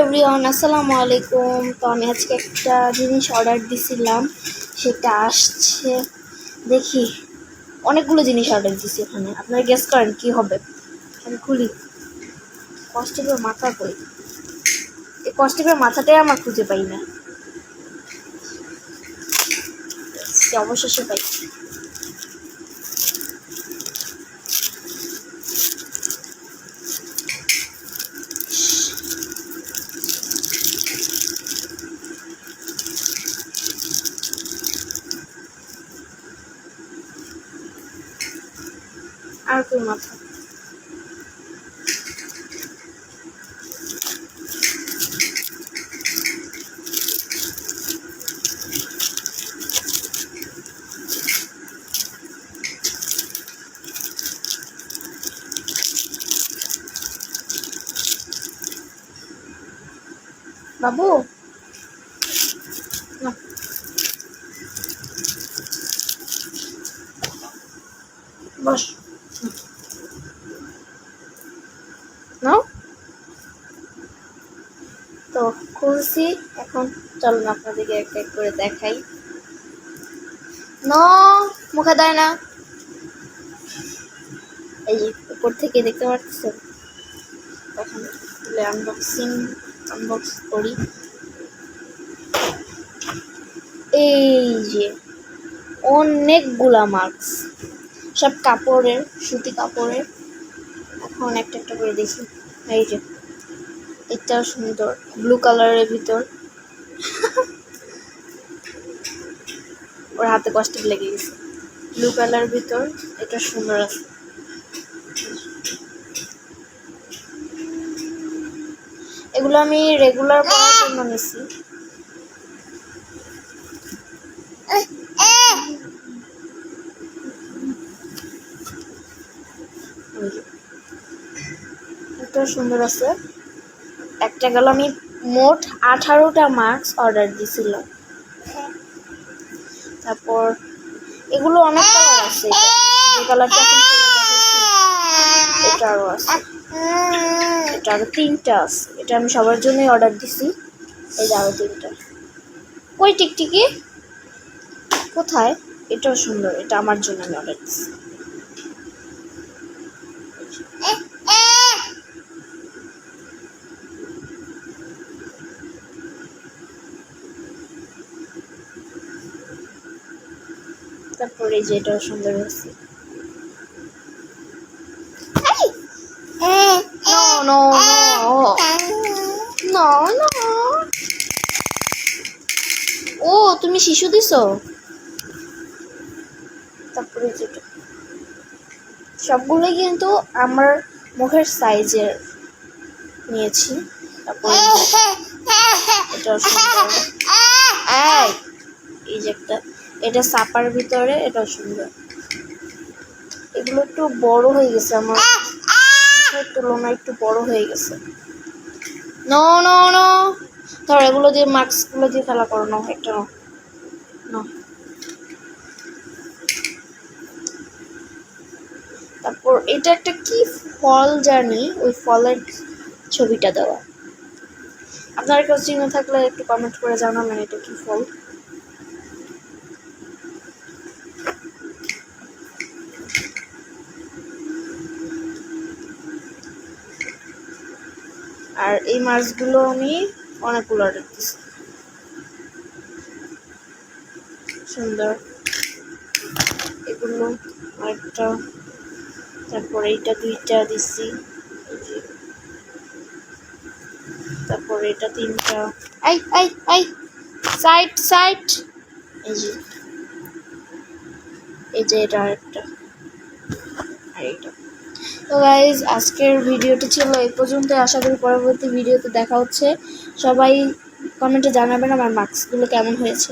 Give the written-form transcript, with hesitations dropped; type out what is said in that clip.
Everyone, আসসালামু আলাইকুম। তো আমি আজকে একটা জিনিস অর্ডার দিছিলাম, সেটা আসছে। দেখি, অনেকগুলো জিনিস অর্ডার দিছি এখানে। আপনারা গেস করেন কি হবে। আমি খুলি। কস্টিপের মাথা কই? এই কস্টিপের মাথাটাই আমার খুঁজে পাই না। অবশেষে পাই। আর কই মাথা? বাবু না, বস নাও। তো খুলছি, এখন চলুন আপনাদেরকে এক এক করে দেখাই। নো, মুখে দেয় না। এই যে উপর থেকে দেখতে পাচ্ছেন। এখন খুলে আনবক্স করি। এই যে অনেকগুলা মাস্ক, সব কাপড়ের, সুতি কাপড়ের। এখন একটা একটা করে দেখি। এই যে এটাও সুন্দর, ব্লু কালারের ভিতর। ওর হাতে কষ্ট লেগে গেছে। ব্লু কালারের ভিতর, এটা সুন্দর আছে। এগুলো আমি রেগুলার পরার জন্য নিছি। এটা সুন্দর আছে। একটা গেল, আমি মোট 18টা মাস্ক অর্ডার দিছিলাম। তারপর এগুলো অনেক কালার আছে। যে কালারটা এখন দেখাচ্ছি, এটা আরও আছে। এটা আরো 3টা আছে। এটা আমি সবার জন্যই অর্ডার দিছি। এই যে আরো 3টা। কই টিকটিকি কোথায়? এটাও সুন্দর, এটা আমার জন্য আমি অর্ডার দিছি। তারপরে এই যে এটাও সুন্দর হয়েছে। নো নো নো, ও তুমি শিশু দিছো। তারপরে যেটা সবগুলোই কিন্তু আমার মুখের সাইজের নিয়েছি। তারপরে এটাও সুন্দর। এই যে একটা, এটা সাপার ভিতরে, এটাও সুন্দর। এগুলো একটু বড় হয়ে গেছে, আমার মুখের তুলনায় একটু বড় হয়ে গেছে। নো নো নো, ধর এগুলো দিয়ে মাস্কগুলো দিয়ে খেলা করো না। একটা না, তারপর এটা একটা কি ফল জানি, ওই ফলের ছবিটা দেওয়া। আপনার কাছে চিহ্ন থাকলে একটু কমেন্ট করে জানাবেন এটা কি ফল। আর এই মাছগুলো আমি অনেকগুলো অর্ডার দিচ্ছি। সুন্দর এগুলো একটা। তারপর এইটা 2টা দিচ্ছি। তারপর এটা 3টা। I side. এই যে এটা আরেকটা, আর এইটা। তো গাইজ, আজকের ভিডিওটি ছিল এই পর্যন্ত। আশা করি পরবর্তী ভিডিওতে দেখা হচ্ছে। সবাই কমেন্টে জানাবেন আমার মাস্কগুলো কেমন হয়েছে।